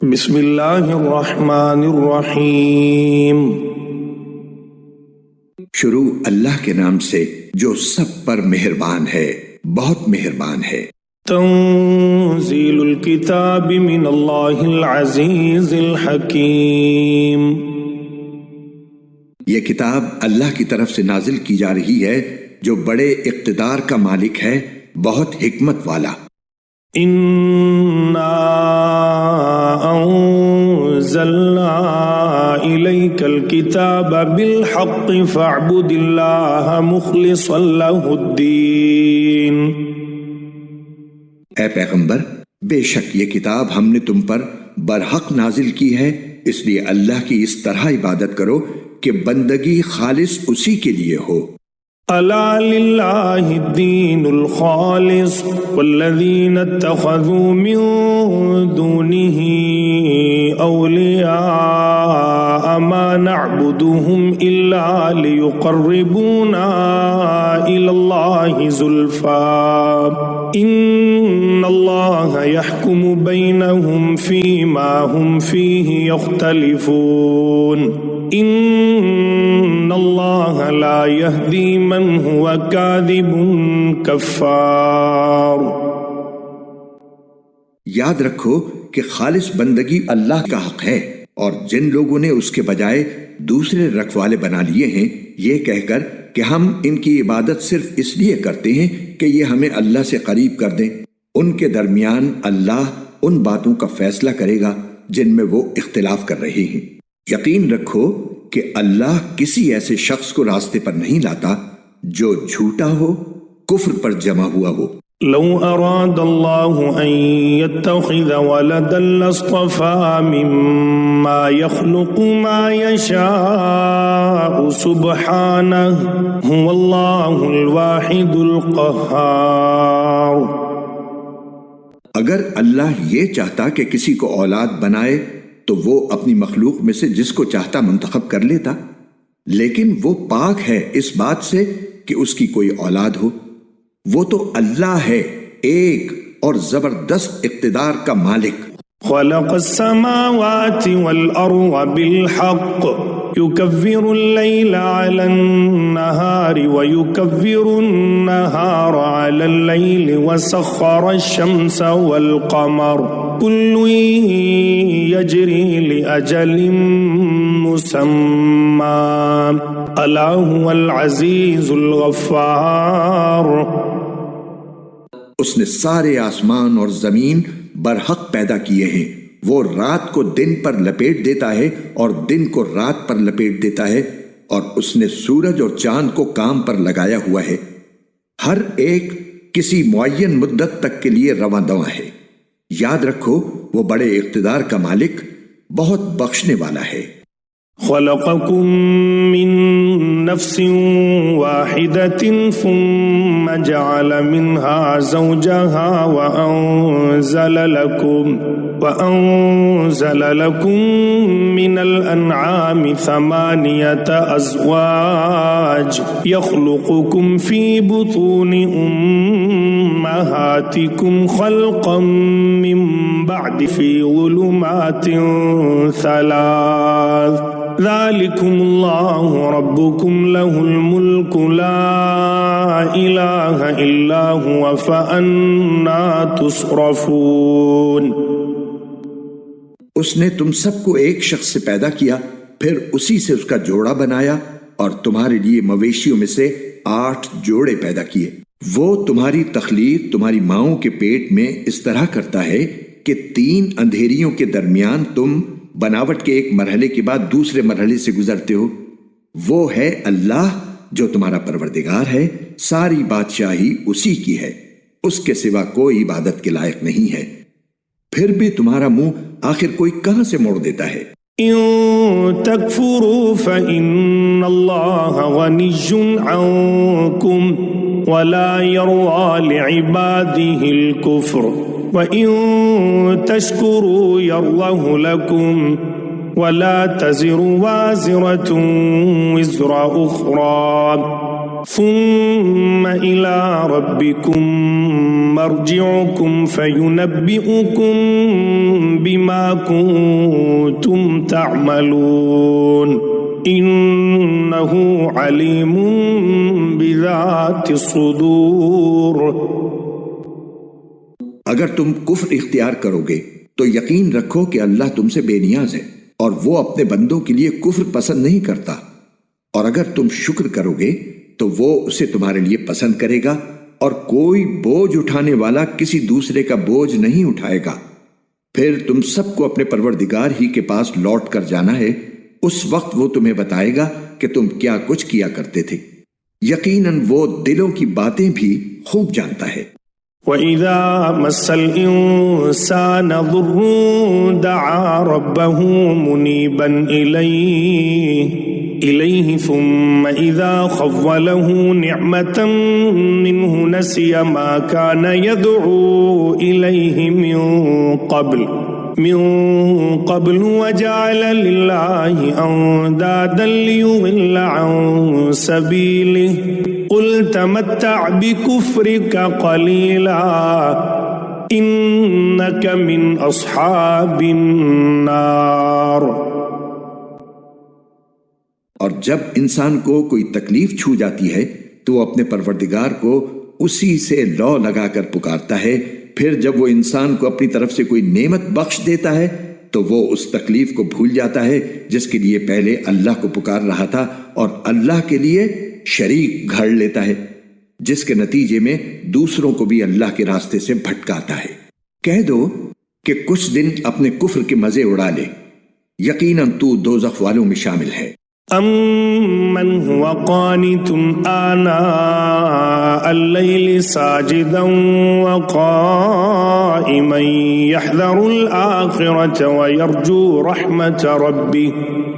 بسم اللہ الرحمن الرحیم۔ شروع اللہ کے نام سے جو سب پر مہربان ہے، بہت مہربان ہے۔ تنزیل الکتاب من اللہ العزیز الحکیم۔ یہ کتاب اللہ کی طرف سے نازل کی جا رہی ہے جو بڑے اقتدار کا مالک ہے، بہت حکمت والا۔ اِنَّا انزلنا الیک الکتاب بالحق فاعبد اللہ مخلصا لہ الدین۔ اے پیغمبر، بے شک یہ کتاب ہم نے تم پر برحق نازل کی ہے، اس لیے اللہ کی اس طرح عبادت کرو کہ بندگی خالص اسی کے لیے ہو۔ الا للہ الدین الخالص والذین اتخذوا من دونہ اولیاء ما نعبدهم الا لیقربونا الی اللہ زلفا ان اللہ یحکم بینہم فیما ہم فیہ یختلفون ان اللہ لا یہدی من ہوا کاذب کفار۔ یاد رکھو کہ خالص بندگی اللہ کا حق ہے، اور جن لوگوں نے اس کے بجائے دوسرے رکھوالے بنا لیے ہیں یہ کہہ کر کہ ہم ان کی عبادت صرف اس لیے کرتے ہیں کہ یہ ہمیں اللہ سے قریب کر دیں، ان کے درمیان اللہ ان باتوں کا فیصلہ کرے گا جن میں وہ اختلاف کر رہے ہیں۔ یقین رکھو کہ اللہ کسی ایسے شخص کو راستے پر نہیں لاتا جو جھوٹا ہو، کفر پر جمع ہوا ہو۔ لو اراد اللہ ان يتخذ ولدا لاصطفى مما يخلق ما يشاء سبحانه هو اللہ الواحد القہار۔ اگر اللہ یہ چاہتا کہ کسی کو اولاد بنائے تو وہ اپنی مخلوق میں سے جس کو چاہتا منتخب کر لیتا، لیکن وہ پاک ہے اس بات سے کہ اس کی کوئی اولاد ہو۔ وہ تو اللہ ہے، ایک اور زبردست اقتدار کا مالک۔ خلق السماوات والأرض بالحق يكبر الليل على النهار ويكبر النهار على الليل وسخر الشمس والقمر كل يجري لأجل مسمى ألا هو العزيز الغفار۔ اس نے سارے آسمان اور زمین برحق پیدا کیے ہیں، وہ رات کو دن پر لپیٹ دیتا ہے اور دن کو رات پر لپیٹ دیتا ہے، اور اس نے سورج اور چاند کو کام پر لگایا ہوا ہے، ہر ایک کسی معین مدت تک کے لیے رواں دواں ہے۔ یاد رکھو وہ بڑے اقتدار کا مالک، بہت بخشنے والا ہے۔ خلقكم من نفس واحدة ثم جعل منها زوجها وأنزل لكم من الأنعام 8 أزواج يخلقكم في بطون أمهاتكم خلقا من بعد في ظلمات 3 ذلكم الله ربكم له الملك لا إله إلا هو فأنا تصرفون۔ اس نے تم سب کو ایک شخص سے پیدا کیا، پھر اسی سے اس کا جوڑا بنایا اور تمہارے لیے مویشیوں میں سے 8 جوڑے پیدا کیے۔ وہ تمہاری تخلیق تمہاری ماؤں کے پیٹ میں اس طرح کرتا ہے کہ 3 اندھیریوں کے درمیان تم بناوٹ کے ایک مرحلے کے بعد دوسرے مرحلے سے گزرتے ہو۔ وہ ہے اللہ جو تمہارا پروردگار ہے، ساری بادشاہی اسی کی ہے، اس کے سوا کوئی عبادت کے لائق نہیں ہے۔ پھر بھی تمہارا منہ آخر کوئی کہاں سے موڑ دیتا ہے۔ إن تكفروا فإن الله غني عنكم ولا يرضى لعباده الكفر وَإِن تَشْكُرُوا يَرْضَهُ لَكُمْ وَلَا تَزِرُ وَازِرَةٌ وِزْرَ أُخْرَى ثم إلى ربكم مرجعكم فينبئكم بما كنتم تعملون إنه عليم بذات الصدور. اگر تم کفر اختیار کرو گے تو یقین رکھو کہ اللہ تم سے بے نیاز ہے اور وہ اپنے بندوں کے لیے کفر پسند نہیں کرتا، اور اگر تم شکر کرو گے تو وہ اسے تمہارے لیے پسند کرے گا، اور کوئی بوجھ اٹھانے والا کسی دوسرے کا بوجھ نہیں اٹھائے گا. پھر تم سب کو اپنے پروردگار ہی کے پاس لوٹ کر جانا ہے، اس وقت وہ تمہیں بتائے گا کہ تم کیا کچھ کیا کرتے تھے. یقیناً وہ دلوں کی باتیں بھی خوب جانتا ہے. وَإِذَا مَسَّ الْإِنسَانَ ضُرٌّ دَعَا رَبَّهُ مُنِيبًا إِلَيْهِ ثُمَّ إِذَا خَوَّلَهُ نِعْمَةً مِّنْهُ نَسِيَ مَا كَانَ يَدْعُو إِلَيْهِ من قبل وجعل لله أندادا ليضل عن سبيله قل تمتع بكفرك قليلا إنك من أصحاب النار. اور جب انسان کو کوئی تکلیف چھو جاتی ہے تو وہ اپنے پروردگار کو اسی سے لو لگا کر پکارتا ہے. پھر جب وہ انسان کو اپنی طرف سے کوئی نعمت بخش دیتا ہے تو وہ اس تکلیف کو بھول جاتا ہے جس کے لیے پہلے اللہ کو پکار رہا تھا، اور اللہ کے لیے شریک گھڑ لیتا ہے، جس کے نتیجے میں دوسروں کو بھی اللہ کے راستے سے بھٹکاتا ہے. کہہ دو کہ کچھ دن اپنے کفر کے مزے اڑا لے، یقیناً تو دوزخ والوں میں شامل ہے. أَمَّنْ هُوَ قَانِتٌ آنَاءَ اللَّيْلِ سَاجِدًا وَقَائِمًا يَحْذَرُ الْآخِرَةَ وَيَرْجُو رَحْمَةَ رَبِّهِ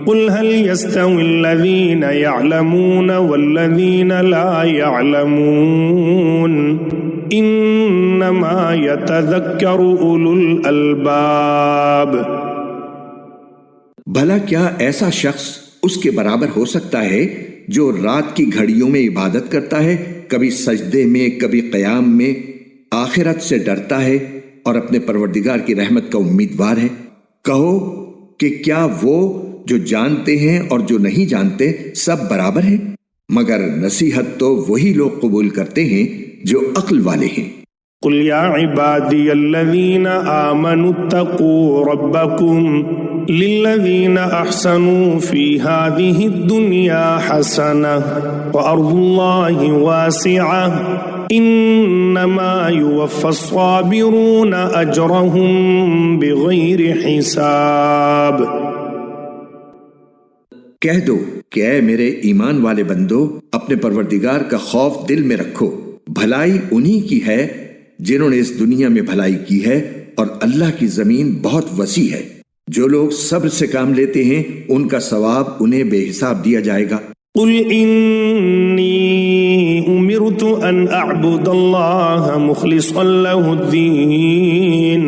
قُلْ هَلْ يَسْتَوِي الَّذِينَ يَعْلَمُونَ وَالَّذِينَ لَا يَعْلَمُونَ إِنَّمَا يَتَذَكَّرُ أُولُو الْأَلْبَابِ. بھلا کیا ایسا شخص اس کے برابر ہو سکتا ہے جو رات کی گھڑیوں میں عبادت کرتا ہے، کبھی سجدے میں کبھی قیام میں، آخرت سے ڈرتا ہے اور اپنے پروردگار کی رحمت کا امیدوار ہے؟ کہو کہ کیا وہ جو جانتے ہیں اور جو نہیں جانتے سب برابر ہیں؟ مگر نصیحت تو وہی لوگ قبول کرتے ہیں جو عقل والے ہیں. قل يا عبادي الذين آمنوا اتقوا ربكم للذين أحسنوا في هذه الدنيا حسنة وأرض الله واسعة إنما يوفى الصابرون أجرهم بغير حساب. کہہ دو کہ اے میرے ایمان والے بندو، اپنے پروردگار کا خوف دل میں رکھو، بھلائی انہی کی ہے جنہوں نے اس دنیا میں بھلائی کی ہے، اور اللہ کی زمین بہت وسیع ہے. جو لوگ صبر سے کام لیتے ہیں ان کا ثواب انہیں بے حساب دیا جائے گا. قل انی امرت ان اعبد اللہ مخلصا له الدین.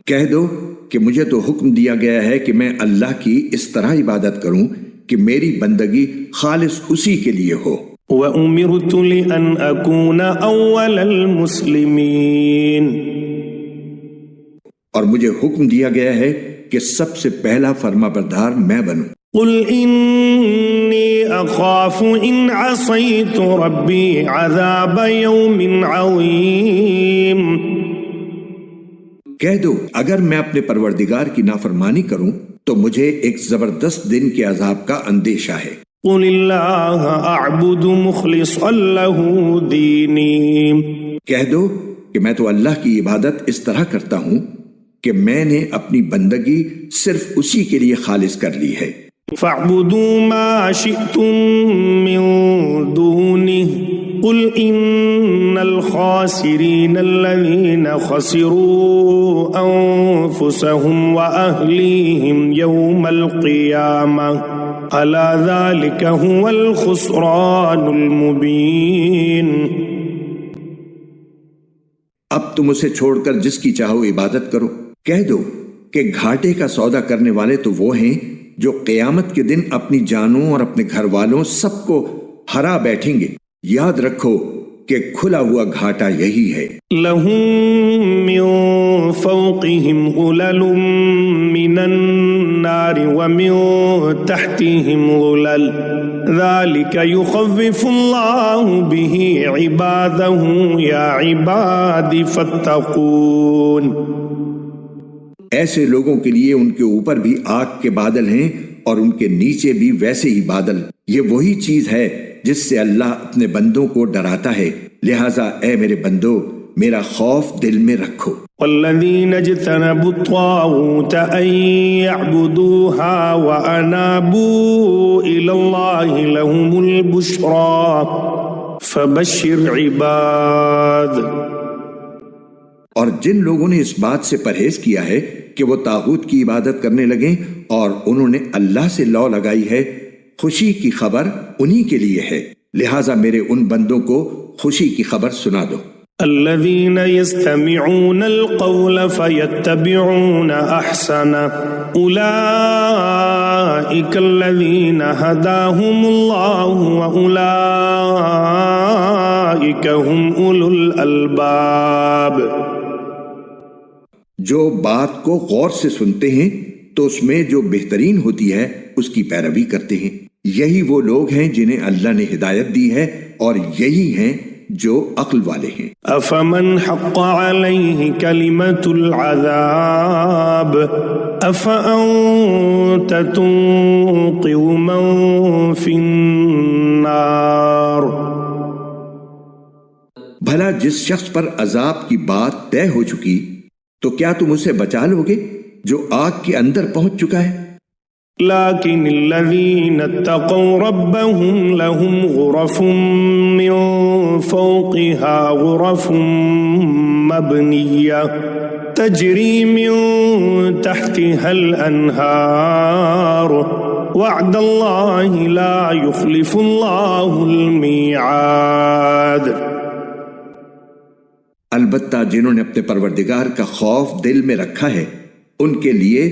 کہہ دو کہ مجھے تو حکم دیا گیا ہے کہ میں اللہ کی اس طرح عبادت کروں کہ میری بندگی خالص اسی کے لیے ہو. وَأُمِرْتُ لِأَنْ أَكُونَ أَوَّلَ الْمُسْلِمِينَ. اور مجھے حکم دیا گیا ہے کہ سب سے پہلا فرما بردار میں بنوں. قُلْ إِنِّي أَخَافُ إِنْ عَصَيْتُ رَبِّي عَذَابَ يَوْمٍ عَظِيمٍ. کہہ دو اگر میں اپنے پروردگار کی نافرمانی کروں تو مجھے ایک زبردست دن کے عذاب کا اندیشہ ہے. قُلِ اللَّهَ أَعْبُدُ مُخْلِصًا لَهُ دِينِي. کہہ دو کہ میں تو اللہ کی عبادت اس طرح کرتا ہوں کہ میں نے اپنی بندگی صرف اسی کے لیے خالص کر لی ہے. فَاعْبُدُوا مَا شِئْتُم مِّن دُونِهِ قُلْ إِنَّ الْخَاسِرِينَ الَّذِينَ خَسِرُوا أَنفُسَهُمْ وَأَهْلِيهِمْ يَوْمَ الْقِيَامَةِ أَلَا ذَلِكَ هُوَ الْخُسْرَانُ الْمُبِينُ. اب تم اسے چھوڑ کر جس کی چاہو عبادت کرو. کہہ دو کہ گھاٹے کا سودا کرنے والے تو وہ ہیں جو قیامت کے دن اپنی جانوں اور اپنے گھر والوں سب کو ہرا بیٹھیں گے۔ یاد رکھو کہ کھلا ہوا گھاٹا یہی ہے۔ لهم من فوقهم غلل من النار ومن تحتهم غلل ذلك يخوف الله به عباده يا عباد فاتقون۔ ایسے لوگوں کے لیے ان کے اوپر بھی آگ کے بادل ہیں اور ان کے نیچے بھی ویسے ہی بادل۔ یہ وہی چیز ہے جس سے اللہ اپنے بندوں کو ڈراتا ہے، لہٰذا اے میرے بندو میرا خوف دل میں رکھو۔ والذین اجتنبوا الطاغوت ان يعبدوها وانابوا الى اللہ لهم البشرى فبشر عباد۔ اور جن لوگوں نے اس بات سے پرہیز کیا ہے کہ وہ طاغوت کی عبادت کرنے لگیں اور انہوں نے اللہ سے لو لگائی ہے، خوشی کی خبر انہی کے لیے ہے، لہٰذا میرے ان بندوں کو خوشی کی خبر سنا دو۔ الذين يستمعون القول فيتبعون احسنه اولئك الذين هداهم الله واولئك هم اولو الالباب۔ جو بات کو غور سے سنتے ہیں تو اس میں جو بہترین ہوتی ہے اس کی پیروی کرتے ہیں، یہی وہ لوگ ہیں جنہیں اللہ نے ہدایت دی ہے اور یہی ہیں جو عقل والے ہیں۔ افمن حق علیہ کلمۃ العذاب افانت تنقذ من فی النار۔ بھلا جس شخص پر عذاب کی بات طے ہو چکی تو کیا تم اسے بچا لوگے جو آگ کے اندر پہنچ چکا ہے؟ لكن الذين اتقوا ربهم لهم غرف من فوقها غرف مبنية تجري من تحتها الأنهار وعد الله لا يخلف الله الميعاد۔ البتہ جنہوں نے اپنے پروردگار کا خوف دل میں رکھا ہے ان کے لیے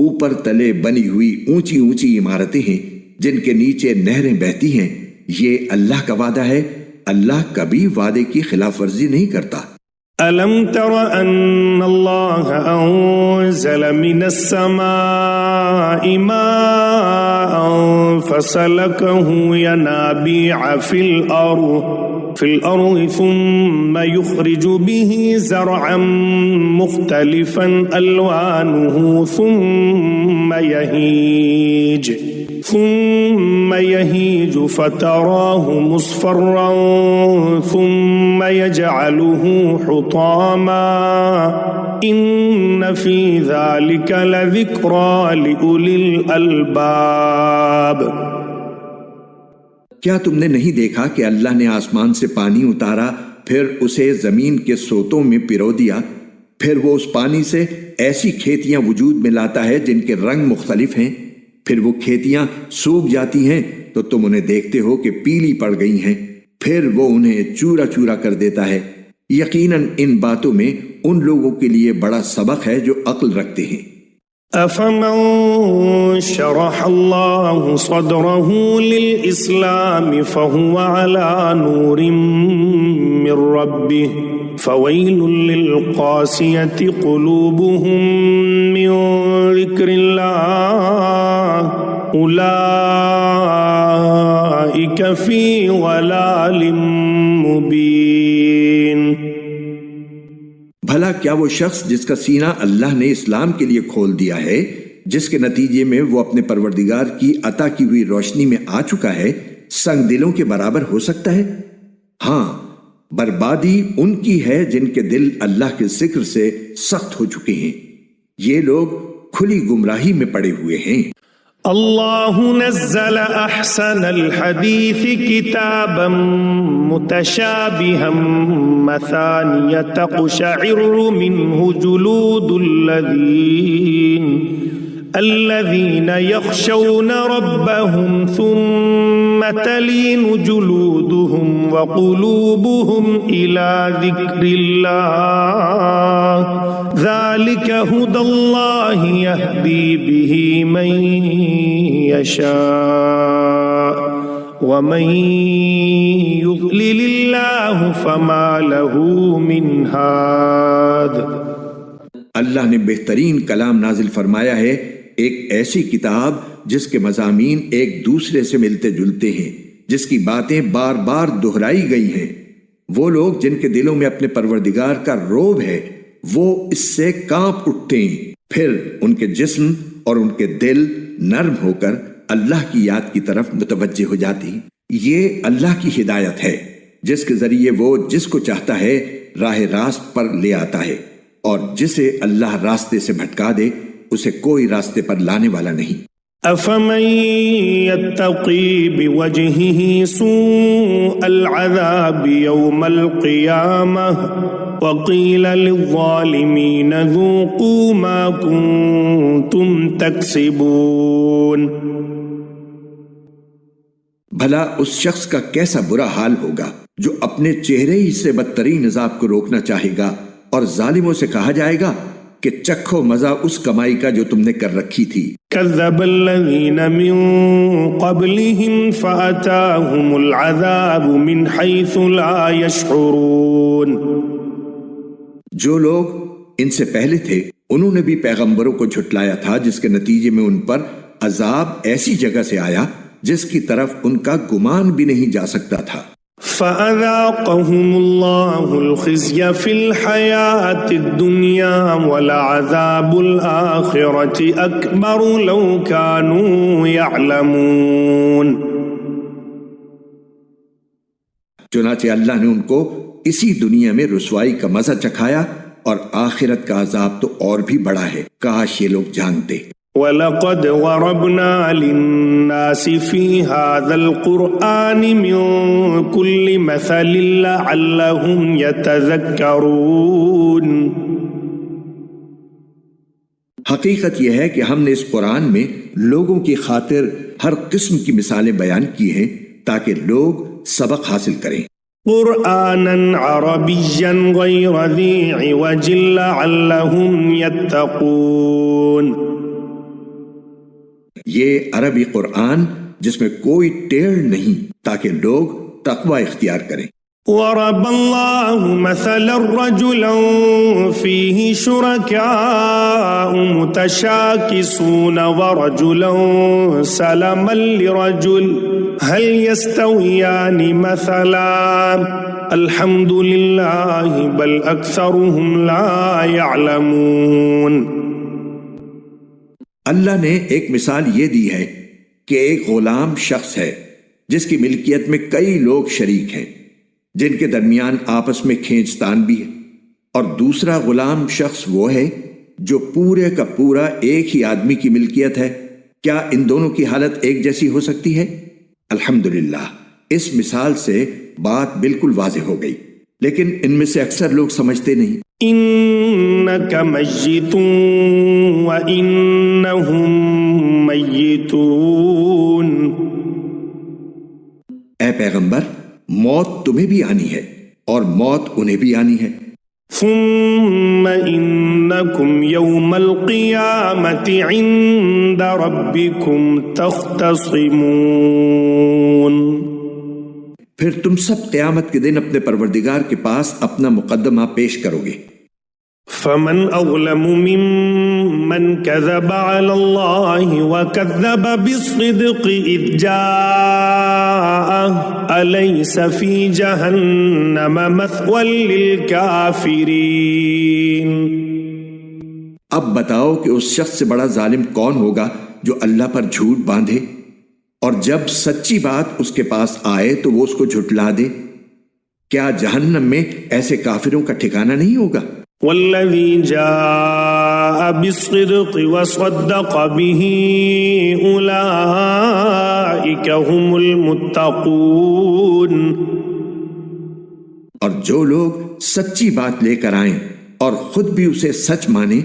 اوپر تلے بنی ہوئی اونچی اونچی عمارتیں ہیں جن کے نیچے نہریں بہتی ہیں، یہ اللہ کا وعدہ ہے، اللہ کبھی وعدے کی خلاف ورزی نہیں کرتا۔ ألم تر أن الله أنزل من السماء ماء فسلكه ينابيع في الأرض ثم يخرج به زرعا مختلفا ألوانه ثم يهيج فتراه مصفرا ثم يجعله حطاما إن في ذلك لذكرى لأولي الألباب۔ کیا تم نے نہیں دیکھا کہ اللہ نے آسمان سے پانی اتارا، پھر اسے زمین کے سوتوں میں پرو دیا، پھر وہ اس پانی سے ایسی کھیتیاں وجود میں لاتا ہے جن کے رنگ مختلف ہیں، پھر وہ کھیتیاں سوکھ جاتی ہیں تو تم انہیں دیکھتے ہو کہ پیلی پڑ گئی ہیں، پھر وہ انہیں چورا چورا کر دیتا ہے۔ یقیناً ان باتوں میں ان لوگوں کے لیے بڑا سبق ہے جو عقل رکھتے ہیں۔ أفمن شرح الله صدره للإسلام فهو على نور من ربه فويل للقاسية قلوبهم من ذكر الله أولئك في ضلال مبين۔ بھلا کیا وہ شخص جس کا سینہ اللہ نے اسلام کے لیے کھول دیا ہے، جس کے نتیجے میں وہ اپنے پروردگار کی عطا کی ہوئی روشنی میں آ چکا ہے، سنگ دلوں کے برابر ہو سکتا ہے؟ ہاں، بربادی ان کی ہے جن کے دل اللہ کے ذکر سے سخت ہو چکے ہیں، یہ لوگ کھلی گمراہی میں پڑے ہوئے ہیں۔ اللہ نزل احسن الحدیث کتابا متشابہا مثانیہ تقشعر منہ جلود الذین یخشون ربهم ثم تلین جلودهم وقلوبهم الى ذکر اللہ ذلك هدى اللہ یہدی به من یشاء ومن يضلل الله فما له من هاد۔ اللہ نے بہترین کلام نازل فرمایا ہے، ایک ایسی کتاب جس کے مضامین ایک دوسرے سے ملتے جلتے ہیں، جس کی باتیں بار بار دہرائی گئی ہیں۔ وہ لوگ جن کے دلوں میں اپنے پروردگار کا رعب ہے وہ اس سے کانپ اٹھتے ہیں، پھر ان کے جسم اور ان کے دل نرم ہو کر اللہ کی یاد کی طرف متوجہ ہو جاتی۔ یہ اللہ کی ہدایت ہے جس کے ذریعے وہ جس کو چاہتا ہے راہ راست پر لے آتا ہے، اور جسے اللہ راستے سے بھٹکا دے اسے کوئی راستے پر لانے والا نہیں۔ أفمن يتقي بوجهه سوء العذاب يوم القيامة وقيل للظالمين ذوقوا ما كنتم تكسبون۔ بھلا اس شخص کا کیسا برا حال ہوگا جو اپنے چہرے ہی سے بدترین عذاب کو روکنا چاہے گا، اور ظالموں سے کہا جائے گا کہ چکھو مزہ اس کمائی کا جو تم نے کر رکھی تھی۔ كذب الذين من قبلهم فأتاهم العذاب من حيث لا يشعرون۔ جو لوگ ان سے پہلے تھے انہوں نے بھی پیغمبروں کو جھٹلایا تھا، جس کے نتیجے میں ان پر عذاب ایسی جگہ سے آیا جس کی طرف ان کا گمان بھی نہیں جا سکتا تھا۔ فَأَذَاقَهُمُ اللَّهُ الْخِزْيَ فِي الْحَيَاةِ الدُّنْيَا وَلَعَذَابُ الْآخِرَةِ أَكْبَرُ لَوْ كَانُوا يَعْلَمُونَ۔ چنانچہ اللہ نے ان کو اسی دنیا میں رسوائی کا مزہ چکھایا، اور آخرت کا عذاب تو اور بھی بڑا ہے، کاش یہ لوگ جانتے۔ وَلَقَدْ ضَرَبْنَا لِلنَّاسِ فِي هَذَا الْقُرْآنِ مِنْ كُلِّ مَثَلٍ لَعَلَّهُمْ يَتَذَكَّرُونَ۔ حقیقت یہ ہے کہ ہم نے اس قرآن میں لوگوں کی خاطر ہر قسم کی مثالیں بیان کی ہیں تاکہ لوگ سبق حاصل کریں۔ قرآناً عربیاً غیر ذی عوج لعلہم یتقون۔ یہ عربی قرآن جس میں کوئی ٹیڑھ نہیں تاکہ لوگ تقوی اختیار کریں۔ وَرَبَ اللَّهُ مَثَلًا رَجُلًا فِيهِ شُرَكَاءُ مُتَشَاكِسُونَ وَرَجُلًا سَلَمًا لِرَجُلٍ هَلْ يَسْتَوِيَانِ مَثَلًا الْحَمْدُ لِلَّهِ بَلْ أَكْثَرُهُمْ لَا يَعْلَمُونَ۔ اللہ نے ایک مثال یہ دی ہے کہ ایک غلام شخص ہے جس کی ملکیت میں کئی لوگ شریک ہیں، جن کے درمیان آپس میں کھینچتان بھی ہے، اور دوسرا غلام شخص وہ ہے جو پورے کا پورا ایک ہی آدمی کی ملکیت ہے۔ کیا ان دونوں کی حالت ایک جیسی ہو سکتی ہے؟ الحمدللہ، اس مثال سے بات بالکل واضح ہو گئی، لیکن ان میں سے اکثر لوگ سمجھتے نہیں۔ انک میت وانہم میتون۔ اے پیغمبر، موت تمہیں بھی آنی ہے اور موت انہیں بھی آنی ہے۔ ثم انکم یوم القیامت عند ربکم تختصمون۔ پھر تم سب قیامت کے دن اپنے پروردگار کے پاس اپنا مقدمہ پیش کرو گے۔ فمن اظلم ممن كذب على الله وكذب بالصدق اذ جاءه اليس في جهنم مثوى للكافرين۔ اب بتاؤ کہ اس شخص سے بڑا ظالم کون ہوگا جو اللہ پر جھوٹ باندھے اور جب سچی بات اس کے پاس آئے تو وہ اس کو جھٹلا دے۔ کیا جہنم میں ایسے کافروں کا ٹھکانہ نہیں ہوگا؟ والذی جاء بالصدق وصدق به اولئک هم المتقون۔ اور جو لوگ سچی بات لے کر آئیں اور خود بھی اسے سچ مانیں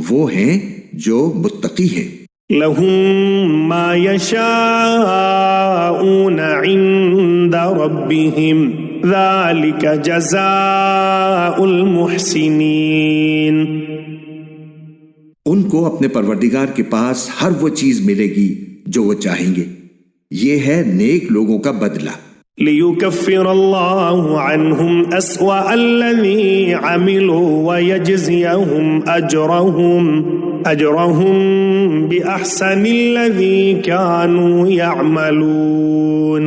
وہ ہیں جو متقی ہیں۔ لهم ما يشاءون عند ربهم ذلك جزاء المحسنین۔ ان کو اپنے پروردگار کے پاس ہر وہ چیز ملے گی جو وہ چاہیں گے، یہ ہے نیک لوگوں کا بدلہ۔ لِيُكَفِّرَ اللَّهُ عَنْهُمْ أَسْوَأَ الَّذِي عَمِلُوا وَيَجْزِيَهُمْ أَجْرَهُمْ بِأَحْسَنِ الَّذِي كَانُوا يَعْمَلُونَ،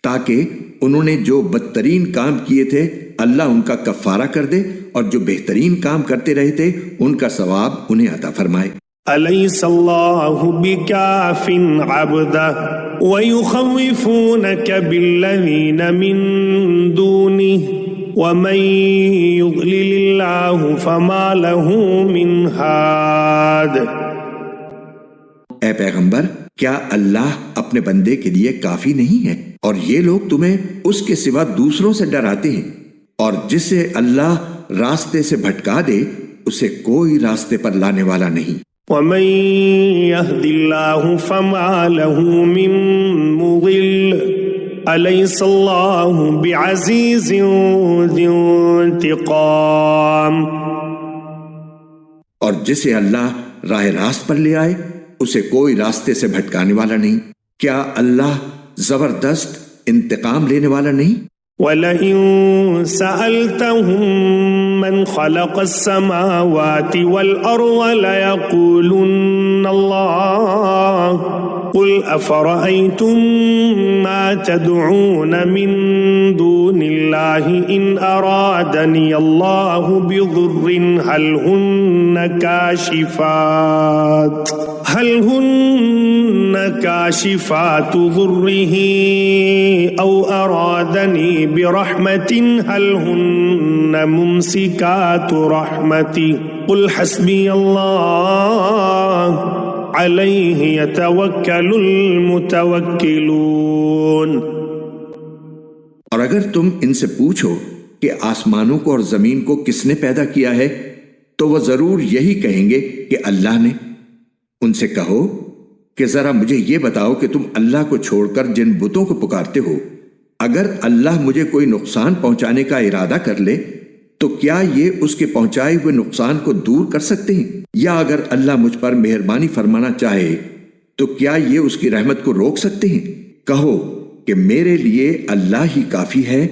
تاکہ انہوں نے جو بدترین کام کیے تھے اللہ ان کا کفارہ کر دے، اور جو بہترین کام کرتے رہے تھے ان کا ثواب انہیں عطا فرمائے۔ أَلَيْسَ اللَّهُ بِكَافٍ عَبْدَهُ وَيُخَوِّفُونَكَ بِالَّذِينَ مِن دُونِهِ وَمَن يُضْلِلِ اللَّهُ فَمَا لَهُ مِنْ هَادٍ۔ اے پیغمبر، کیا اللہ اپنے بندے کے لیے کافی نہیں ہے؟ اور یہ لوگ تمہیں اس کے سوا دوسروں سے ڈراتے ہیں، اور جسے اللہ راستے سے بھٹکا دے اسے کوئی راستے پر لانے والا نہیں۔ وَمَن يَهْدِ اللَّهُ فَمَا لَهُ مِن مُضِلٍّ أَلَيْسَ اللَّهُ بِعَزِيزٍ ذِي انتِقَامٍ۔ اور جسے اللہ راہ راست پر لے آئے اسے کوئی راستے سے بھٹکانے والا نہیں۔ کیا اللہ زبردست انتقام لینے والا نہیں؟ وَلَئِن سَأَلْتَهُم مَّنْ خَلَقَ السَّمَاوَاتِ وَالْأَرْضَ لَيَقُولُنَّ اللَّهُ قُلْ أَفَرَأَيْتُم مَّا تَدْعُونَ مِن دُونِ اللَّهِ إِنْ أَرَادَنِيَ اللَّهُ بِضُرٍّ هَلْ هُنَّ كَاشِفَاتُ ضُرِّهِ أَوْ أَرَادَنِي بِرَحْمَةٍ هَلْ هُنَّ مُمْسِكَاتُ رَحْمَتِهِ قُلْ حَسْبِيَ اللَّهُ عَلَيْهِ يَتَوَكَّلُ الْمُتَوَكِّلُونَ۔ اور اگر تم ان سے پوچھو کہ آسمانوں کو اور زمین کو کس نے پیدا کیا ہے تو وہ ضرور یہی کہیں گے کہ اللہ نے۔ ان سے کہو کہ ذرا مجھے یہ بتاؤ کہ تم اللہ کو چھوڑ کر جن بتوں کو پکارتے ہو، اگر اللہ مجھے کوئی نقصان پہنچانے کا ارادہ کر لے تو کیا یہ اس کے پہنچائے ہوئے نقصان کو دور کر سکتے ہیں؟ یا اگر اللہ مجھ پر مہربانی فرمانا چاہے تو کیا یہ اس کی رحمت کو روک سکتے ہیں؟ کہو کہ میرے لیے اللہ ہی کافی ہے،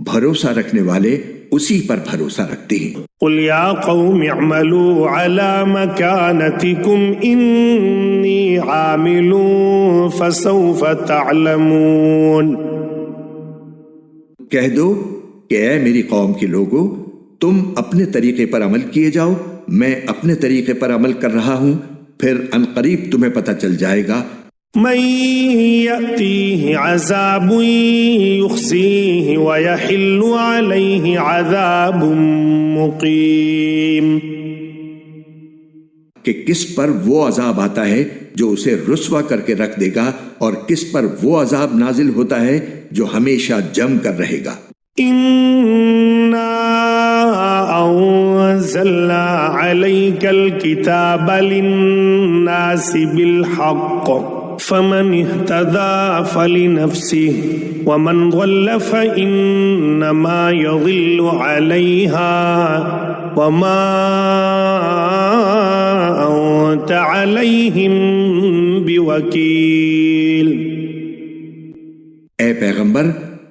بھروسہ رکھنے والے اسی پر بھروسہ رکھتے ہیں۔ قل یا قوم اعملوا على مكانتكم انی عامل فسوف تعلمون۔ کہہ دو کہ اے میری قوم کے لوگو، تم اپنے طریقے پر عمل کیے جاؤ، میں اپنے طریقے پر عمل کر رہا ہوں، پھر عنقریب تمہیں پتہ چل جائے گا۔ من یأتیہ عذاب یخزیہ ویحل علیہ عذاب مقیم، کہ کس پر وہ عذاب آتا ہے جو اسے رسوا کر کے رکھ دے گا، اور کس پر وہ عذاب نازل ہوتا ہے جو ہمیشہ جم کر رہے گا۔ اِنَّا أنزلنا عليك الكتاب للناس بالحق فمن اهتدى فلنفسه ومن ضل فإنما يضل عليها وما أنت عليهم بوكيل۔ اے پیغمبر،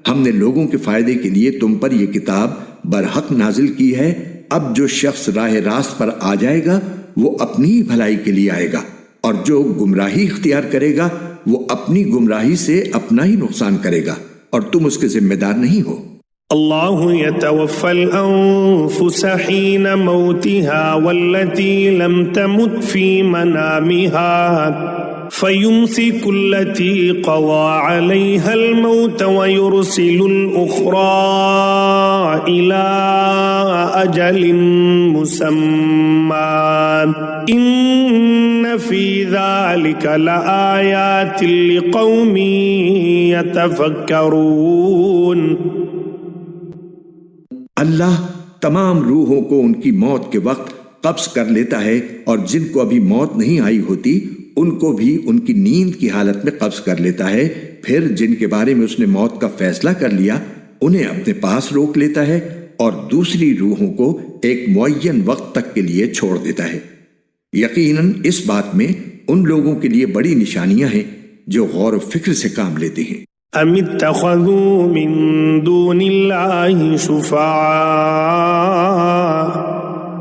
ہم نے لوگوں کے فائدے کے لیے تم پر یہ کتاب برحق نازل کی ہے، اب جو شخص راہ راست پر آ جائے گا وہ اپنی ہی بھلائی کے لیے آئے گا، اور جو گمراہی اختیار کرے گا وہ اپنی گمراہی سے اپنا ہی نقصان کرے گا، اور تم اس کے ذمہ دار نہیں ہو۔ اللہ يتوفى الأنفس حين موتها والتي لم تمت في منامها فيمسك التي قضى عليها الموت ويرسل الأخرى إلى أجل مسمى إن في ذلك لآيات لقوم يتفكرون۔ اللہ تمام روحوں کو ان کی موت کے وقت قبض کر لیتا ہے، اور جن کو ابھی موت نہیں آئی ہوتی ان کو بھی ان کی نیند کی حالت میں قبض کر لیتا ہے، پھر جن کے بارے میں اس نے موت کا فیصلہ کر لیا انہیں اپنے پاس روک لیتا ہے، اور دوسری روحوں کو ایک معین وقت تک کے لیے چھوڑ دیتا ہے۔ یقیناً اس بات میں ان لوگوں کے لیے بڑی نشانیاں ہیں جو غور و فکر سے کام لیتے ہیں۔ ام اتخذوا من دون اللہ شفعاء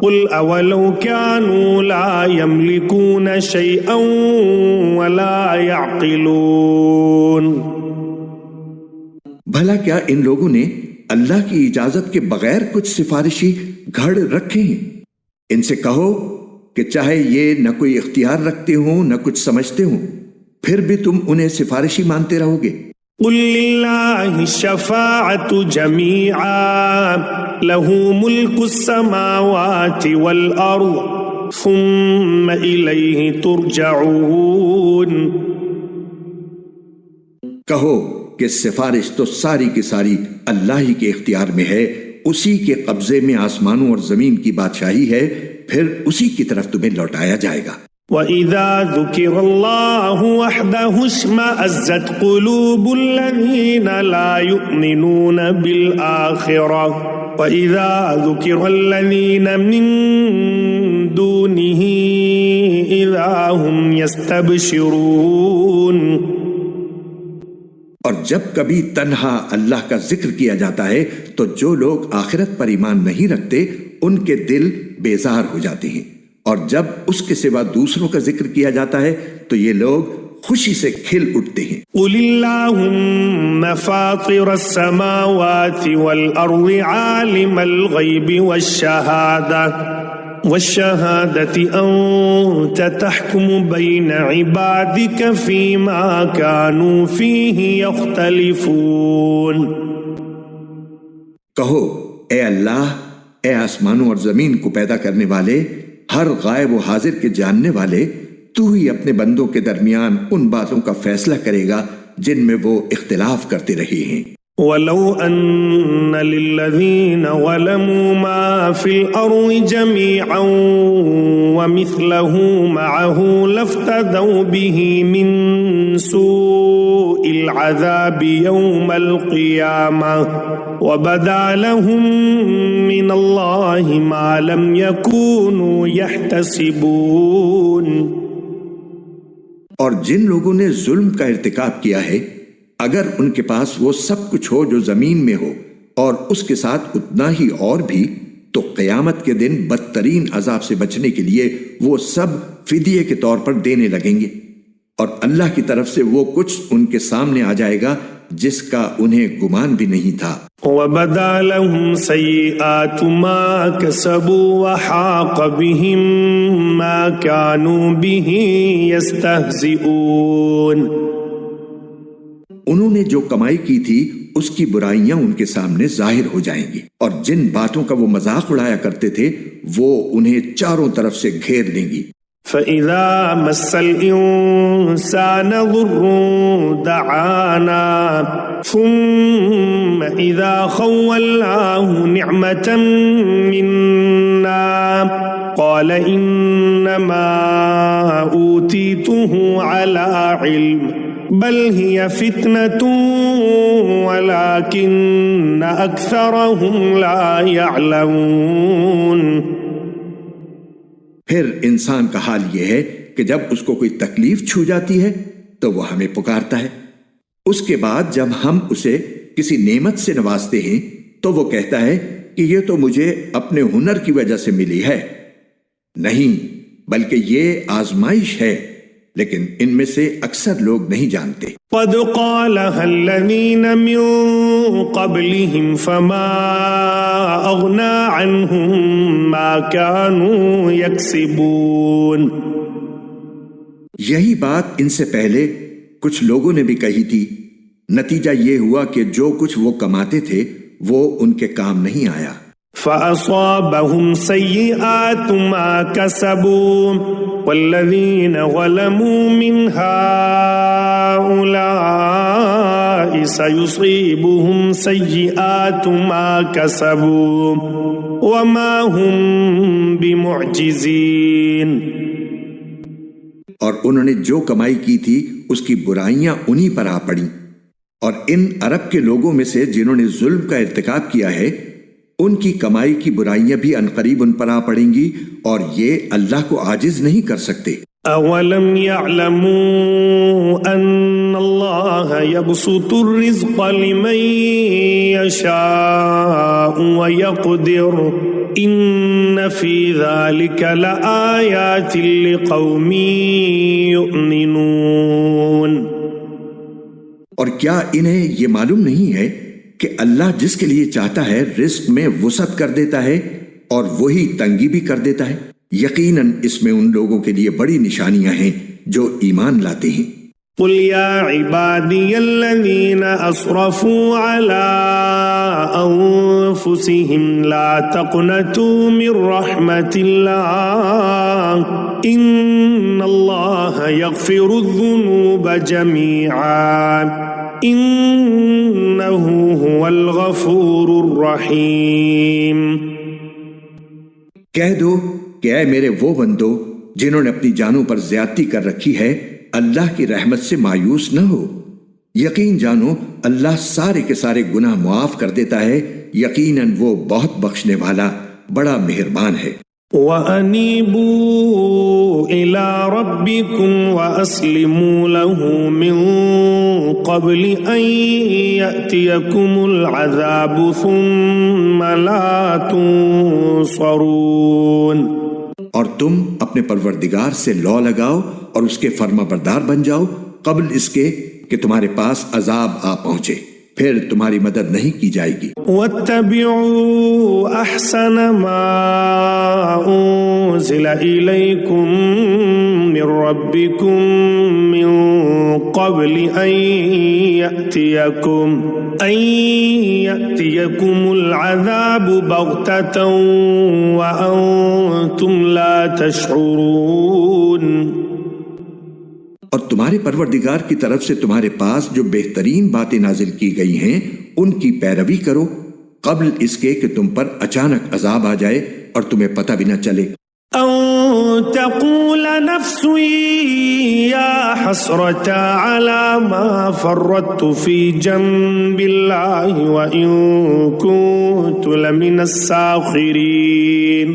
قل اولو كانوا لا يملكون شيئا ولا يعقلون۔ بھلا کیا ان لوگوں نے اللہ کی اجازت کے بغیر کچھ سفارشی گھڑ رکھے ہیں؟ ان سے کہو کہ چاہے یہ نہ کوئی اختیار رکھتے ہوں نہ کچھ سمجھتے ہوں، پھر بھی تم انہیں سفارشی مانتے رہو گے۔ قل للہ الشفاعۃ جمیعا لہ ملک السماوات والارض ثم الیہ ترجعون۔ کہو کہ سفارش تو ساری کی ساری اللہ ہی کے اختیار میں ہے، اسی کے قبضے میں آسمانوں اور زمین کی بادشاہی ہے، پھر اسی کی طرف تمہیں لوٹایا جائے گا۔ وَإِذَا ذُكِرَ اللَّهُ وَحْدَهُ اشْمَأَزَّتْ قُلُوبُ الَّذِينَ لَا يُؤْمِنُونَ بِالْآخِرَةِ وَإِذَا ذُكِرَ الَّذِينَ مِن دُونِهِ إِذَا هُمْ يَسْتَبْشِرُونَ۔ اور جب کبھی تنہا اللہ کا ذکر کیا جاتا ہے تو جو لوگ آخرت پر ایمان نہیں رکھتے ان کے دل بیزار ہو جاتے ہیں، اور جب اس کے سوا دوسروں کا ذکر کیا جاتا ہے تو یہ لوگ خوشی سے کھل اٹھتے ہیں۔ قل اللہم فاطر السماوات والارض عالم الغیب والشہادة انت تحکم بین عبادک فیما کانوا فیہ یختلفون۔ کہو اے اللہ، اے آسمانوں اور زمین کو پیدا کرنے والے، ہر غائب و حاضر کے جاننے والے، تو ہی اپنے بندوں کے درمیان ان باتوں کا فیصلہ کرے گا جن میں وہ اختلاف کرتے رہے ہیں۔ وَلَوْ أَنَّ لِلَّذِينَ ظَلَمُوا مَا فِي الْأَرْضِ جَمِيعًا وَمِثْلَهُ مَعَهُ لَافْتَدَوْا بِهِ مِنْ سُوءِ الْعَذَابِ يَوْمَ الْقِيَامَةِ وَبَدَا لَهُم مِّنَ اللَّهِ مَا لَمْ يَكُونُوا يَحْتَسِبُونَ۔ اور جن لوگوں نے ظلم کا ارتکاب کیا ہے، اگر ان کے پاس وہ سب کچھ ہو جو زمین میں ہو اور اس کے ساتھ اتنا ہی اور بھی، تو قیامت کے دن بدترین عذاب سے بچنے کے لیے وہ سب فدیے کے طور پر دینے لگیں گے، اور اللہ کی طرف سے وہ کچھ ان کے سامنے آ جائے گا جس کا انہیں گمان بھی نہیں تھا۔ وَبَدَا لَهُمْ سَيِّئَاتُ مَا كَسَبُوا وَحَاقَ بِهِمْ مَا كَانُوا بِهِ يَسْتَهْزِئُونَ۔ انہوں نے جو کمائی کی تھی اس کی برائیاں ان کے سامنے ظاہر ہو جائیں گی، اور جن باتوں کا وہ مذاق اڑایا کرتے تھے وہ انہیں چاروں طرف سے گھیر لیں گی۔ فَإِذَا مَسَّ الْإِنسَانَ ضُرٌّ دَعَانَا ثُمَّ إِذَا خَوَّلْنَاهُ نِعْمَةً مِنَّا قَالَ إِنَّمَا أُوتِيتُهُ عَلَى عِلْمٍ بل هي فتنة ولكن أكثرهم لا يعلمون۔ پھر انسان کا حال یہ ہے کہ جب اس کو کوئی تکلیف چھو جاتی ہے تو وہ ہمیں پکارتا ہے، اس کے بعد جب ہم اسے کسی نعمت سے نوازتے ہیں تو وہ کہتا ہے کہ یہ تو مجھے اپنے ہنر کی وجہ سے ملی ہے۔ نہیں، بلکہ یہ آزمائش ہے، لیکن ان میں سے اکثر لوگ نہیں جانتے۔ قد قالها الذين من قبلهم فما أغنى عنهم ما كانوا يكسبون۔ یہی بات ان سے پہلے کچھ لوگوں نے بھی کہی تھی، نتیجہ یہ ہوا کہ جو کچھ وہ کماتے تھے وہ ان کے کام نہیں آیا۔ فَأَصَابَهُمْ سَيِّئَاتُ مَا كَسَبُوا وَالَّذِينَ ظَلَمُوا مِنْ هَؤُلَاءِ سَيُصِيبُهُمْ سَيِّئَاتُ مَا كَسَبُوا وَمَا هُمْ بِمُعْجِزِينَ۔ اور انہوں نے جو کمائی کی تھی اس کی برائیاں انہی پر آ پڑیں، اور ان عرب کے لوگوں میں سے جنہوں نے ظلم کا ارتکاب کیا ہے ان کی کمائی کی برائیاں بھی عنقریب ان پر آ پڑیں گی، اور یہ اللہ کو عاجز نہیں کر سکتے۔ أولم يعلموا أن الله يبسط الرزق لمن يشاء ويقدر إن في ذلك لآيات لقوم يؤمنون۔ اور کیا انہیں یہ معلوم نہیں ہے کہ اللہ جس کے لیے چاہتا ہے رزق میں وسعت کر دیتا ہے اور وہی تنگی بھی کر دیتا ہے؟ یقیناً اس میں ان لوگوں کے لیے بڑی نشانیاں ہیں جو ایمان لاتے ہیں۔ قل يا عبادي الذين أسرفوا على أنفسهم لا تقنطوا من رحمة الله إن الله يغفر الذنوب جميعا إنه هو الغفور الرحيم۔ کہہ دو کہ اے میرے وہ بندو جنہوں نے اپنی جانوں پر زیادتی کر رکھی ہے، اللہ کی رحمت سے مایوس نہ ہو، یقین جانو اللہ سارے کے سارے گناہ معاف کر دیتا ہے، یقیناً وہ بہت بخشنے والا بڑا مہربان ہے۔ وَأَنِيبُوا إِلَىٰ رَبِّكُمْ وَأَسْلِمُوا لَهُ مِن قَبْلِ أَن يَأْتِيَكُمُ الْعَذَابُ ثُمَّ لَا تُنصَرُونَ۔ اور تم اپنے پروردگار سے لو لگاؤ اور اس کے فرما بردار بن جاؤ قبل اس کے کہ تمہارے پاس عذاب آ پہنچے، پھر تمہاری مدد نہیں کی جائے گی۔ وَاتَّبِعُوا أَحْسَنَ مَا أُنزِلَ إِلَيْكُم مِّن رَّبِّكُم مِّن قَبْلِ أَن يَأْتِيَكُمُ الْعَذَابُ بَغْتَةً وَأَنتُمْ لَا تَشْعُرُونَ۔ اور تمہارے پروردگار کی طرف سے تمہارے پاس جو بہترین باتیں نازل کی گئی ہیں ان کی پیروی کرو قبل اس کے کہ تم پر اچانک عذاب آ جائے اور تمہیں پتہ بھی نہ چلے۔ أَن تَقُولَ نَفْسٌ يَا حَسْرَتَ عَلَى مَا فَرَّطتُ فِي جَنبِ اللَّهِ وَإِن كُنتُ لَمِنَ السَّاخِرِينَ۔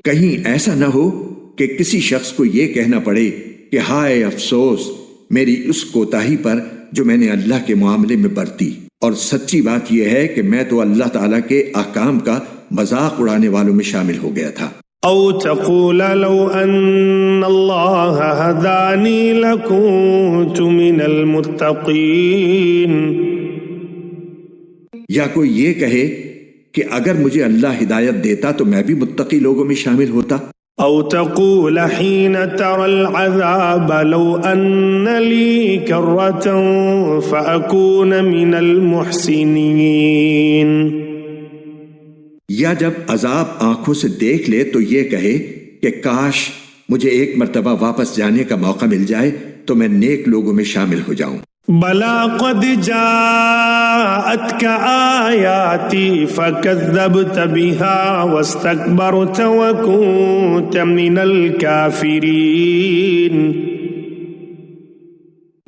کہیں ایسا نہ ہو کہ کسی شخص کو یہ کہنا پڑے کہ ہائے افسوس میری اس کوتاہی پر جو میں نے اللہ کے معاملے میں برتی، اور سچی بات یہ ہے کہ میں تو اللہ تعالیٰ کے احکام کا مذاق اڑانے والوں میں شامل ہو گیا تھا۔ او تقول لو ان اللہ ہدانی لکنت من المتقین، یا کوئی یہ کہے کہ اگر مجھے اللہ ہدایت دیتا تو میں بھی متقی لوگوں میں شامل ہوتا۔ او تقول حين ترى العذاب لو ان لي كرة فأكون من المحسنين، یا جب عذاب آنکھوں سے دیکھ لے تو یہ کہے کہ کاش مجھے ایک مرتبہ واپس جانے کا موقع مل جائے تو میں نیک لوگوں میں شامل ہو جاؤں۔ بلا قد جاءتك آیاتی فکذبت بها واستکبرت وکنت من الکافرین۔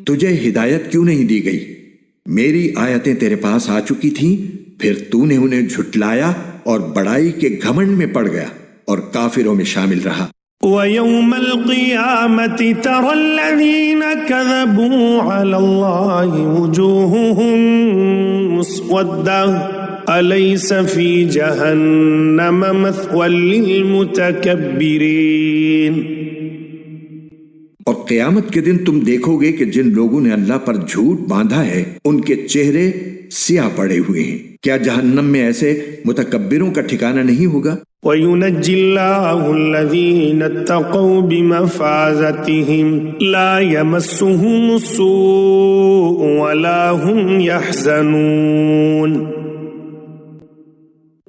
تجھے ہدایت کیوں نہیں دی گئی؟ میری آیتیں تیرے پاس آ چکی تھیں، پھر تو نے انہیں جھٹلایا اور بڑائی کے گھمنڈ میں پڑ گیا اور کافروں میں شامل رہا۔ وَيَوْمَ الْقِيَامَةِ تَرَى الَّذِينَ كَذَبُوا عَلَى اللَّهِ وُجُوهُهُمْ مُسْوَدَّةٌ أَلَيْسَ فِي جَهَنَّمَ مَثْوًى لِلْمُتَكَبِّرِينَ۔ اور قیامت کے دن تم دیکھو گے کہ جن لوگوں نے اللہ پر جھوٹ باندھا ہے ان کے چہرے سیاہ پڑے ہوئے ہیں، کیا جہنم میں ایسے متکبروں کا ٹھکانہ نہیں ہوگا؟ وَيُنَجِّي اللَّهُ الَّذِينَ اتَّقَوْا بِمَفَازَتِهِمْ لَا يَمَسُّهُمُ السُّوءُ وَلَا هُمْ يَحْزَنُونَ۔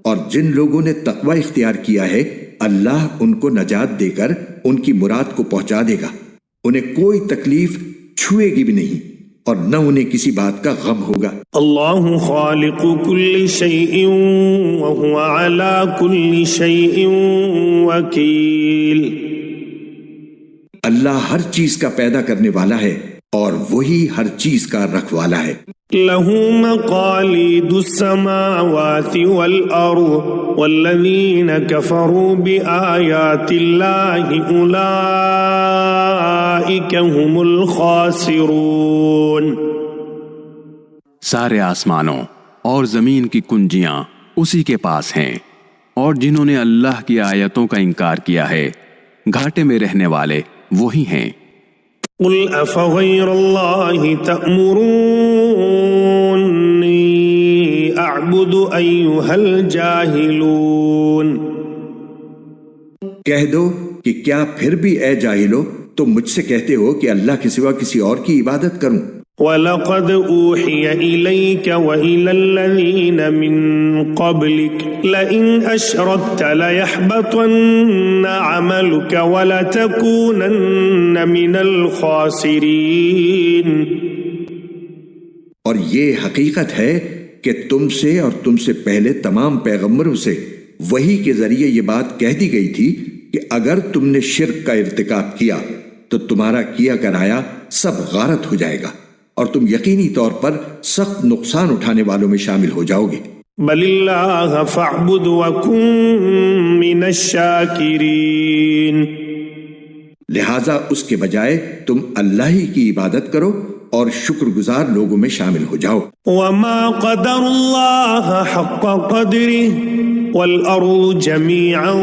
اور جن لوگوں نے تقوی اختیار کیا ہے اللہ ان کو نجات دے کر ان کی مراد کو پہنچا دے گا، انہیں کوئی تکلیف چھوئے گی بھی نہیں اور نہ انہیں کسی بات کا غم ہوگا۔ اللہ خالق کل شیء وهو على کل شیء وکیل۔ اللہ ہر چیز کا پیدا کرنے والا ہے اور وہی ہر چیز کا رکھوالا ہے۔ له مقاليد السماوات والأرض والذين كفروا بآيات الله أولئك هم الخاسرون۔ سارے آسمانوں اور زمین کی کنجیاں اسی کے پاس ہیں، اور جنہوں نے اللہ کی آیتوں کا انکار کیا ہے گھاٹے میں رہنے والے وہی ہیں۔ قل أفغير الله تأمروني أعبد أيها الجاهلون۔ کہہ دو کہ کیا پھر بھی اے جاہلو تم مجھ سے کہتے ہو کہ اللہ کے سوا کسی اور کی عبادت کروں؟ وَلَقَدْ أُوحِيَ إِلَيْكَ وَإِلَى الَّذِينَ مِن قَبْلِكَ لَئِنْ أَشْرَكْتَ لَيَحْبَطَنَّ عَمَلُكَ وَلَتَكُونَنَّ مِنَ الْخَاسِرِينَ۔ اور یہ حقیقت ہے کہ تم سے اور تم سے پہلے تمام پیغمبروں سے وحی کے ذریعے یہ بات کہہ دی گئی تھی کہ اگر تم نے شرک کا ارتکاب کیا تو تمہارا کیا کرایا سب غارت ہو جائے گا، اور تم یقینی طور پر سخت نقصان اٹھانے والوں میں شامل ہو جاؤ گے۔ بل اللہ فاعبد وکن من الشاکرین۔ لہذا اس کے بجائے تم اللہ ہی کی عبادت کرو اور شکر گزار لوگوں میں شامل ہو جاؤ۔ وما قدر اللہ حق قدرہ والارض جميعا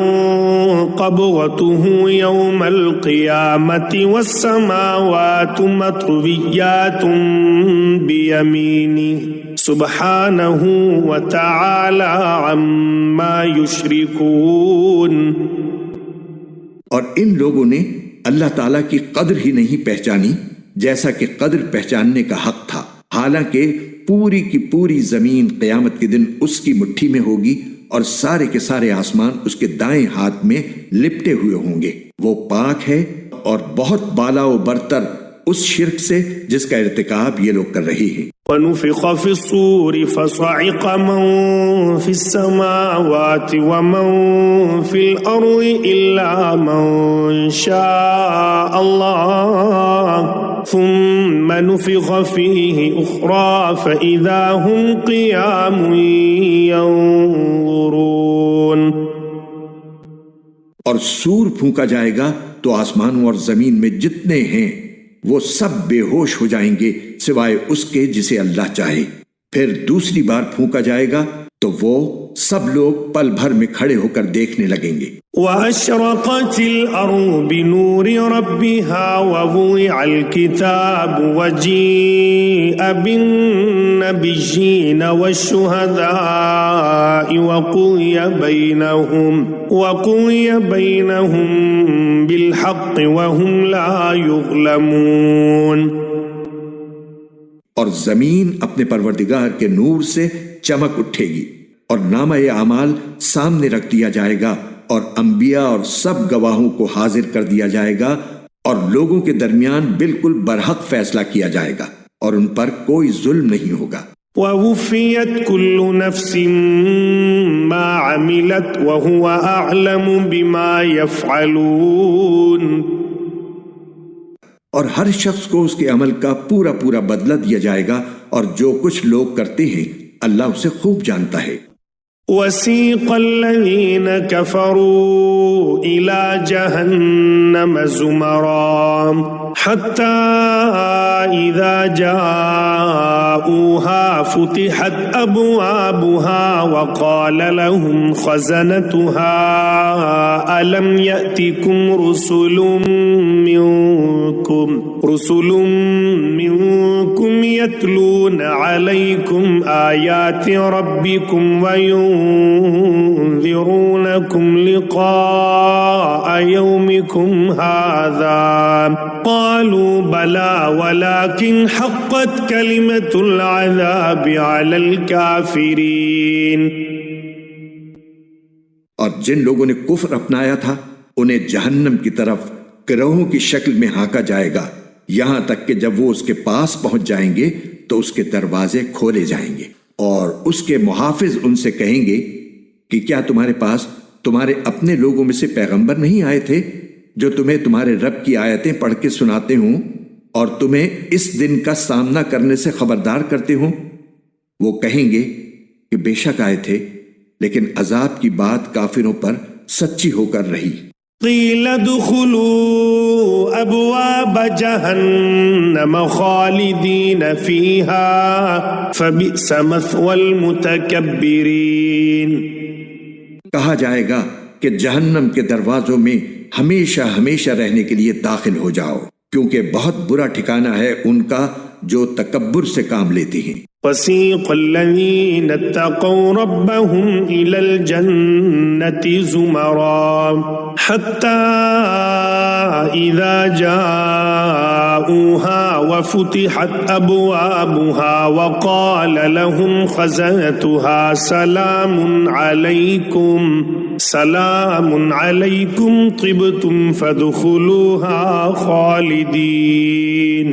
قبضته يوم القيامة والسماوات مطويات بيمينه سبحانه وتعالى عما يشركون۔ اور ان لوگوں نے اللہ تعالیٰ کی قدر ہی نہیں پہچانی جیسا کہ قدر پہچاننے کا حق تھا، حالانکہ پوری کی پوری زمین قیامت کے دن اس کی مٹھی میں ہوگی اور سارے کے سارے آسمان اس کے دائیں ہاتھ میں لپٹے ہوئے ہوں گے۔ وہ پاک ہے اور بہت بالا و برتر اس شرک سے جس کا ارتکاب یہ لوگ کر رہے ہیں۔ وَنُفِخَ فِي الصُّورِ فَصَعِقَ مَن فِي السَّمَاوَاتِ وَمَن فِي الْأَرْضِ إِلَّا مَن شَاءَ اللَّهُ ثُمَّ نُفِخَ فِيهِ أُخْرَى فَإِذَا هُمْ قِيَامٌ يَنظُرُونَ۔ اور سور پھونکا جائے گا تو آسمانوں اور زمین میں جتنے ہیں وہ سب بے ہوش ہو جائیں گے سوائے اس کے جسے اللہ چاہے۔ پھر دوسری بار پھونکا جائے گا تو وہ سب لوگ پل بھر میں کھڑے ہو کر دیکھنے لگیں گے۔ وَأَشْرَقَتِ الْأَرْضُ بِنُورِ رَبِّهَا وَوُضِعَ الْكِتَابُ وَجِيءَ بِالنَّبِيِّينَ وَالشُّهَدَاءِ وَقُضِيَ بَيْنَهُم بِالْحَقِّ وَهُمْ لَا يُظْلَمُونَ۔ اور زمین اپنے پروردگار کے نور سے چمک اٹھے گی اور نامہ اعمال سامنے رکھ دیا جائے گا، اور انبیاء اور سب گواہوں کو حاضر کر دیا جائے گا، اور لوگوں کے درمیان بالکل برحق فیصلہ کیا جائے گا، اور ان پر کوئی ظلم نہیں ہوگا۔ وَوُفِّيَتْ كُلُّ نَفْسٍ مَا عَمِلَتْ وَهُوَ أَعْلَمُ بِمَا يَفْعَلُونَ۔ اور ہر شخص کو اس کے عمل کا پورا پورا بدلہ دیا جائے گا، اور جو کچھ لوگ کرتے ہیں اللہ اسے خوب جانتا ہے۔ وَسِيقَ الَّذِينَ كَفَرُوا إِلَى جَهَنَّمَ زُمَرًا حَتَّى إِذَا جَاءُوهَا فُتِحَتْ أَبْوَابُهَا وَقَالَ لَهُمْ خَزَنَتُهَا أَلَمْ يَأْتِكُمْ رُسُلٌ مِّنكُمْ يَتْلُونَ عَلَيْكُمْ آيَاتِ رَبِّكُمْ وَيُنذِرُونَكُمْ لِقَاءَ يَوْمِكُمْ هَذَا قَالُوا بَلَى وَلَكِنْ حَقَّتْ كَلِمَةُ الْعَذَابِ عَلَى الْكَافِرِينَ۔ اور جن لوگوں نے کفر اپنایا تھا انہیں جہنم کی طرف گروہوں کی شکل میں ہانکا جائے گا، یہاں تک کہ جب وہ اس کے پاس پہنچ جائیں گے تو اس کے دروازے کھولے جائیں گے، اور اس کے محافظ ان سے کہیں گے کہ کیا تمہارے پاس تمہارے اپنے لوگوں میں سے پیغمبر نہیں آئے تھے جو تمہیں تمہارے رب کی آیتیں پڑھ کے سناتے ہوں اور تمہیں اس دن کا سامنا کرنے سے خبردار کرتے ہوں؟ وہ کہیں گے کہ بے شک آئے تھے، لیکن عذاب کی بات کافروں پر سچی ہو کر رہی۔ قیل ادخلوا ابواب جہنم خالدین فیہا فبئس مثوى المتکبرین۔ کہا جائے گا کہ جہنم کے دروازوں میں ہمیشہ ہمیشہ رہنے کے لیے داخل ہو جاؤ، کیونکہ بہت برا ٹھکانہ ہے ان کا جو تکبر سے کام لیتے ہیں۔ وسیق الذین اتقوا ربهم الى الجنة زمرا حتى اذا جاءوها وفتحت ابوابها وقال لهم خزنتها سلام علیکم طبتم فادخلوها خالدین۔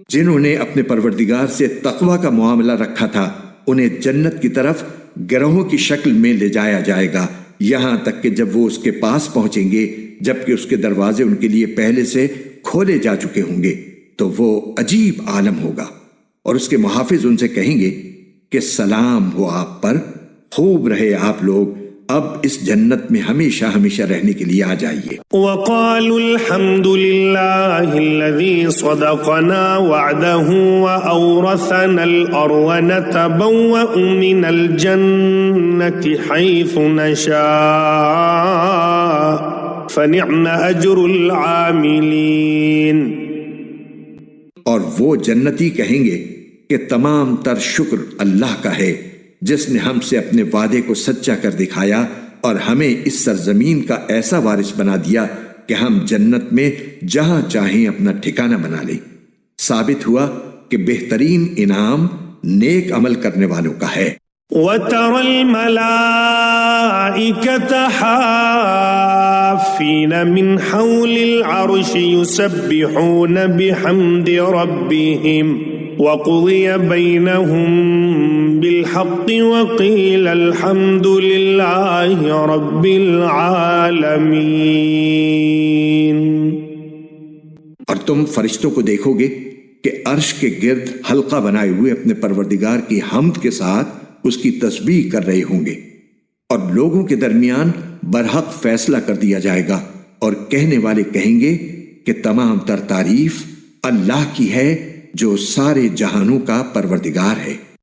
جنہوں نے اپنے پروردگار سے تقوی کا معاملہ رکھا تھا انہیں جنت کی طرف گروہوں کی شکل میں لے جایا جائے گا، یہاں تک کہ جب وہ اس کے پاس پہنچیں گے جبکہ اس کے دروازے ان کے لیے پہلے سے کھولے جا چکے ہوں گے، تو وہ عجیب عالم ہوگا، اور اس کے محافظ ان سے کہیں گے کہ سلام ہو آپ پر، خوب رہے آپ لوگ، اب اس جنت میں ہمیشہ ہمیشہ رہنے کے لیے آ جائیے۔ وقالوا الحمد لله الذي صدقنا وعده وأورثنا الأرض نتبوأ من الجنة حيث نشاء فنعم أجر العاملين۔ اور وہ جنتی کہیں گے کہ تمام تر شکر اللہ کا ہے جس نے ہم سے اپنے وعدے کو سچا کر دکھایا اور ہمیں اس سرزمین کا ایسا وارث بنا دیا کہ ہم جنت میں جہاں چاہیں اپنا ٹھکانہ بنا لیں۔ ثابت ہوا کہ بہترین انعام نیک عمل کرنے والوں کا ہے۔ وَتَرَى الْمَلَائِكَةَ حَافِّينَ مِنْ حَوْلِ الْعَرْشِ يُسَبِّحُونَ بِحَمْدِ رَبِّهِمْ وَقُضِيَ بَيْنَهُمْ بِالْحَقِّ وَقِيلَ الْحَمْدُ لِلَّهِ رَبِّ الْعَالَمِينَ۔ اور تم فرشتوں کو دیکھو گے کہ عرش کے گرد حلقہ بنائے ہوئے اپنے پروردگار کی حمد کے ساتھ اس کی تسبیح کر رہے ہوں گے، اور لوگوں کے درمیان برحق فیصلہ کر دیا جائے گا، اور کہنے والے کہیں گے کہ تمام تر تعریف اللہ کی ہے جو سارے جہانوں کا پروردگار ہے۔